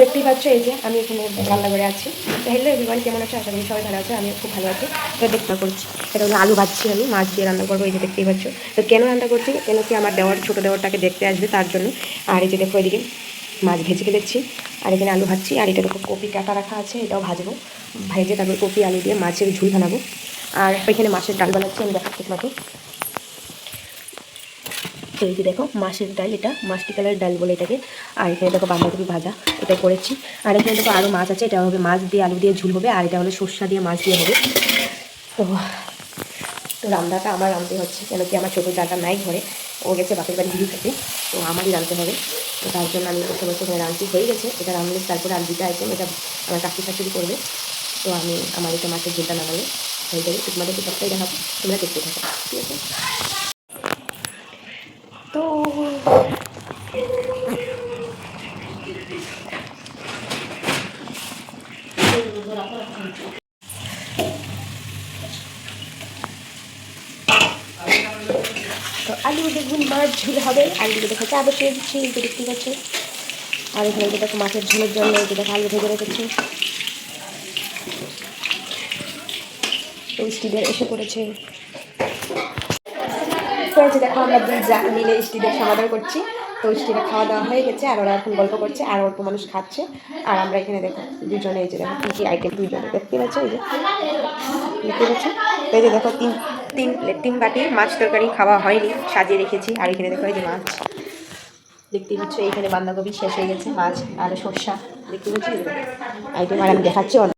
দেখতেই পাচ্ছ এই যে আমি এখানে রান্নাঘরে আছি। তো হ্যালো এভরিওয়ান, কেমন আছে? আশা করি সবাই ভালো আছে, আমি খুব ভালো আছি। তো দেখতে করছি এটা হলো আলু ভাজছি, আমি মাছ দিয়ে রান্না করবো। এই যে দেখতেই পাচ্ছ। তো কেন রান্না করছি, কেন কি আমার দেওয়ার ছোটো দেওয়ারটাকে দেখতে আসবে তার জন্য। আর এই যে দেখো এদিকে মাছ ভেজে দিচ্ছি, আর এখানে আলু ভাজছি। আর এটা দেখো কপি কাটা রাখা আছে, এটাও ভাজবো। ভেজে তারপর কপি আলু দিয়ে মাছের ঝুল বানাবো। আর এখানে মাছের ডাল বানাচ্ছি, আমি দেখাচ্ছি তোমাকে। তো এই যে দেখো মাছের ডাল, এটা মাছটি কালার ডাল বলে এটাকে। আর এখানে দেখো বাঁধাকপি ভাজা, এটা করেছি। আর এখানে দেখো আরও মাছ আছে, এটা হবে মাছ দিয়ে আলু দিয়ে ঝুল হবে। আর এটা হলো সর্ষা দিয়ে মাছ দিয়ে হবে। তো তো রান্নাটা আমার রাঁধতে হচ্ছে, কেন কি আমার ছোটো জায়গা নাই ঘরে, ও গেছে বাপের বাড়ি দিদি থেকে। তো আমারই রাঁধতে হবে। তো তার জন্য আমি বসে বসে এখানে রাঁধতে হয়ে গেছে। এটা রাঁধলে তারপরে আর দুটো আইটেম, এটা আমার কাকি শাশুড়ি করবে। তো আমি আমার এটা মাছের ঝুলটা নামালে হয়ে যাবে। তোমাদেরকে সবটাই দেখাবো, তোমরা দেখতে থাকো, ঠিক আছে? তো তো আলু বেগুন মাছ ঝুল হবে। আলু দেখো চা বসিয়ে দিচ্ছি, এই যে দেখতে পাচ্ছি। আর এখানে যে দেখো মাছের ঝোলের জন্য এই যে দেখো আলু ভেজে রেখেছি। তো স্টিলের এসে পড়েছে। তো এই যে দেখো আমরা দুই যা মিলে স্টিলের সমাধান করছি। তো স্টিলে খাওয়া দাওয়া হয়ে গেছে, আর ওরা এখন গল্প করছে, আর অল্প মানুষ খাচ্ছে। আর আমরা এখানে দেখো দুজনে, এই যে দেখো কী কী আইটেম দুজনে দেখতে পাচ্ছ, এই যে দেখতে পাচ্ছ। তো এই যে দেখো তিন প্লেট 3 বাটি মাছ তরকারি খাওয়া হয়নি, সাজিয়ে রেখেছি। আর এখানে দেখো এই যে মাছ দেখতে পাচ্ছ, এইখানে বাঁধাকপি শেষ হয়ে গেছে, মাছ আর সর্ষা দেখতে পাচ্ছি আইটেম। আর আমি দেখাচ্ছি